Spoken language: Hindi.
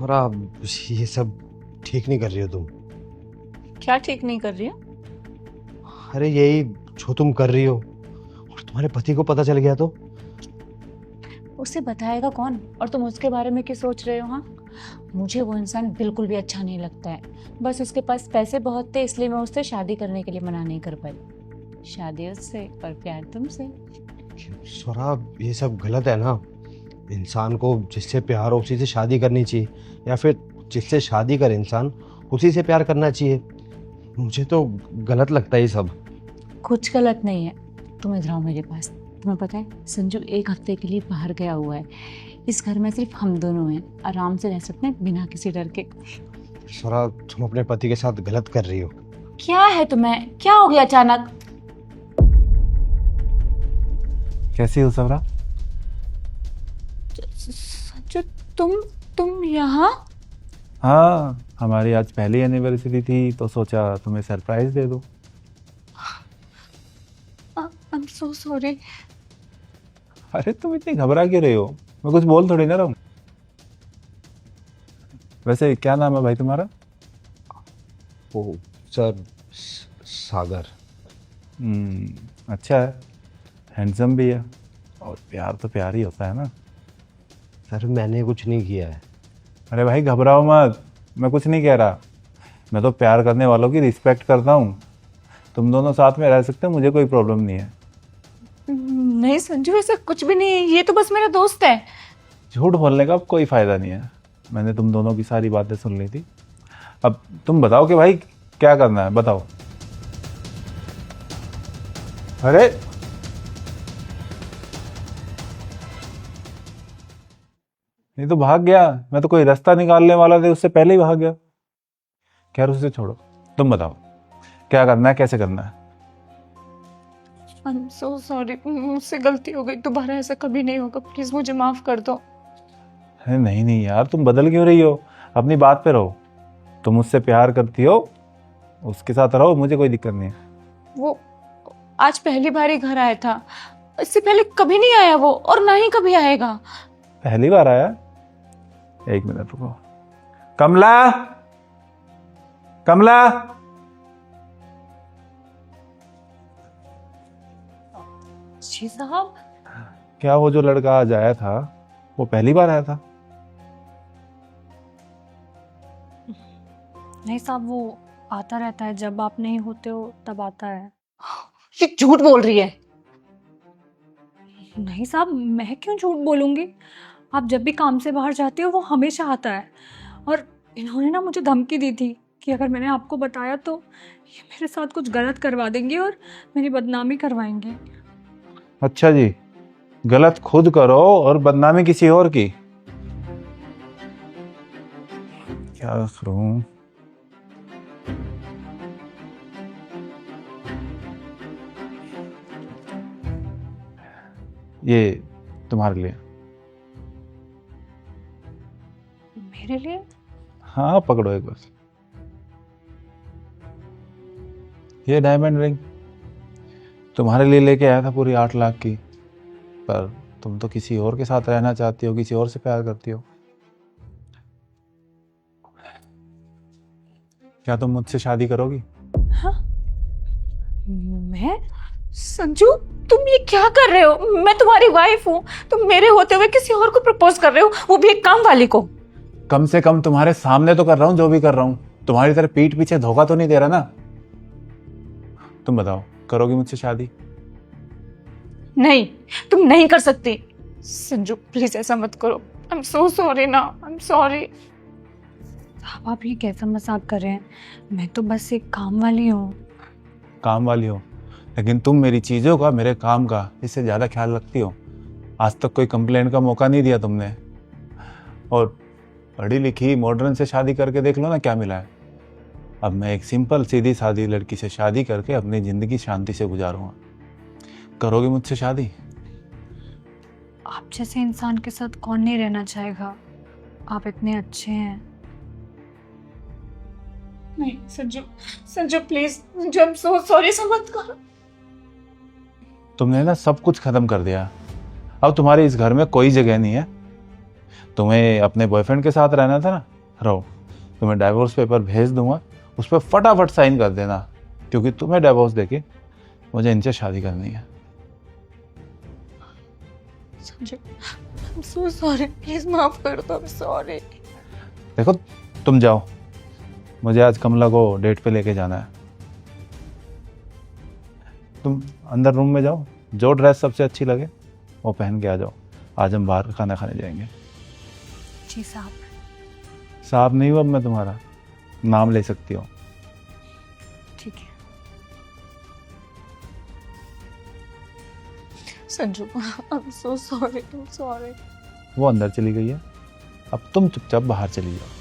छोरा, ये सब ठीक नहीं कर रही हो तुम। क्या ठीक नहीं कर रही हो? अरे यही जो तुम कर रही हो और तुम्हारे पति को पता चल गया तो? उसे बताएगा कौन? और तुम उसके बारे में क्या सोच रहे हो? हाँ, मुझे वो इंसान बिल्कुल भी अच्छा नहीं लगता है। बस उसके पास पैसे बहुत थे, इसलिए मैं उससे शादी करने के लिए मना नहीं कर पाई। शादी उससे और प्यार तुमसे। छोरा, ये सब गलत है ना। इंसान को जिससे प्यार हो उसी से शादी करनी चाहिए, या फिर जिससे शादी करे इंसान उसी से प्यार करना चाहिए। मुझे तो गलत लगता है ये सब। कुछ गलत नहीं है। तुम इधर आओ मेरे पास। तुम्हें पता है संजू 1 हफ्ते के लिए बाहर गया हुआ है। इस घर में सिर्फ हम दोनों हैं, आराम से रह सकते हैं बिना किसी डर के। छोरा, तुम अपने पति के साथ गलत कर रही हो। क्या है तुम्हें? क्या हो गया अचानक? कैसी हो सबरा? संजू, तुम यहाँ? हाँ, हमारी आज पहली एनिवर्सरी थी तो सोचा तुम्हें सरप्राइज दे दूं। I am so sorry. अरे तुम इतनी घबरा क्यों रही हो? मैं कुछ बोल थोड़ी ना रहा हूँ। वैसे क्या नाम है भाई तुम्हारा? ओ सर, सागर। अच्छा है, हैंडसम भी है। और प्यार तो प्यार ही होता है ना। सर, मैंने कुछ नहीं किया है। अरे भाई घबराओ मत, मैं कुछ नहीं कह रहा। मैं तो प्यार करने वालों की रिस्पेक्ट करता हूँ। तुम दोनों साथ में रह सकते हो, मुझे कोई प्रॉब्लम नहीं है। नहीं संजू, ऐसा कुछ भी नहीं है। ये तो बस मेरा दोस्त है। झूठ बोलने का अब कोई फायदा नहीं है। मैंने तुम दोनों की सारी बातें सुन ली थी। अब तुम बताओ कि भाई क्या करना है, बताओ। अरे ये तो भाग गया। मैं तो कोई रास्ता निकालने वाला था, उससे पहले ही भाग गया। खैर उसे छोड़ो, तुम बताओ क्या करना है, कैसे करना है। आई एम सो सॉरी, मुझसे गलती हो गई। दोबारा ऐसा कभी नहीं होगा। प्लीज मुझे माफ कर दो। अरे नहीं नहीं यार, तुम बदल क्यों रही हो? अपनी बात पे रहो। तुम मुझसे प्यार करती हो, उसके साथ रहो, मुझे कोई दिक्कत नहीं है। वो आज पहली बार ही घर आया था। इससे पहले कभी नहीं आया वो, और ना ही कभी आएगा। पहली बार आया? एक मिनट रुको। कमला, कमला। जी साहब। क्या वो जो लड़का आज आया था वो पहली बार आया था? नहीं साहब, वो आता रहता है, जब आप नहीं होते हो तब आता है। ये झूठ बोल रही है। नहीं साहब, मैं क्यों झूठ बोलूंगी? आप जब भी काम से बाहर जाते हो वो हमेशा आता है। और इन्होंने ना मुझे धमकी दी थी कि अगर मैंने आपको बताया तो ये मेरे साथ कुछ गलत करवा देंगे और मेरी बदनामी करवाएंगे। अच्छा जी, गलत खुद करो और बदनामी किसी और की। क्या करूं? ये तुम्हारे लिए। मेरे लिए? हाँ पकड़ो एक बार। ये डायमंड रिंग तुम्हारे लिए लेके आया था, पूरी 8 लाख की। पर तुम तो किसी और के साथ रहना चाहती हो, किसी और से प्यार करती हो। क्या तुम मुझसे शादी करोगी? हाँ? मैं? संजू, तुम ये क्या कर रहे हो? मैं तुम्हारी वाइफ हूँ। तुम मेरे होते हुए किसी और को प्रपोज कर रहे हो, वो भी एक काम वाली को। कम से कम तुम्हारे सामने तो कर रहा हूं जो भी कर रहा हूं। तुम्हारी तरह पीठ पीछे धोखा तो नहीं दे रहा ना। तुम बताओ, करोगी मुझसे शादी? नहीं, तुम नहीं कर सकती। संजू प्लीज ऐसा मत करो। आई एम सो सॉरी ना, आई एम सॉरी। साहब आप ये कैसा मजाक कर रहे हैं? मैं तो बस एक काम वाली हूँ। काम वाली हो, लेकिन तुम मेरी चीजों का, मेरे काम का इससे ज्यादा ख्याल रखती हो। आज तक कोई कंप्लेंट का मौका नहीं दिया तुमने। और पढ़ी लिखी मॉडर्न से शादी करके देख लो ना क्या मिला है। अब मैं एक सिंपल सीधी सादी लड़की से शादी करके अपनी जिंदगी शांति से गुजारूंगा। करोगे मुझसे शादी? आप जैसे इंसान के साथ कौन नहीं रहना चाहेगा? आप इतने अच्छे हैं। नहीं Sanju, Sanju please, I am so sorry, ऐसा मत करो। तुमने ना सब कुछ खत्म कर दिया। अब तुम्हारे इस घर में कोई जगह नहीं है। तुम्हें अपने बॉयफ्रेंड के साथ रहना था ना, रहो। तुम्हें डाइवोर्स पेपर भेज दूंगा, उस पर फटाफट साइन कर देना, क्योंकि तुम्हें डाइवोर्स देके मुझे इनसे शादी करनी है। Sanjay, I'm so sorry, please माफ कर दो, I'm sorry। देखो तुम जाओ, मुझे आज कमला को डेट पे लेके जाना है। तुम अंदर रूम में जाओ, जो ड्रेस सबसे अच्छी लगे वो पहन के आ जाओ। आज हम बाहर खाना खाने जाएंगे। जी साहब। साहब नहीं हूँ अब मैं तुम्हारा, नाम ले सकती हो। ठीक है। Sanju, I'm so sorry, I'm sorry। वो अंदर चली गई है, अब तुम चुपचाप बाहर चली जाओ।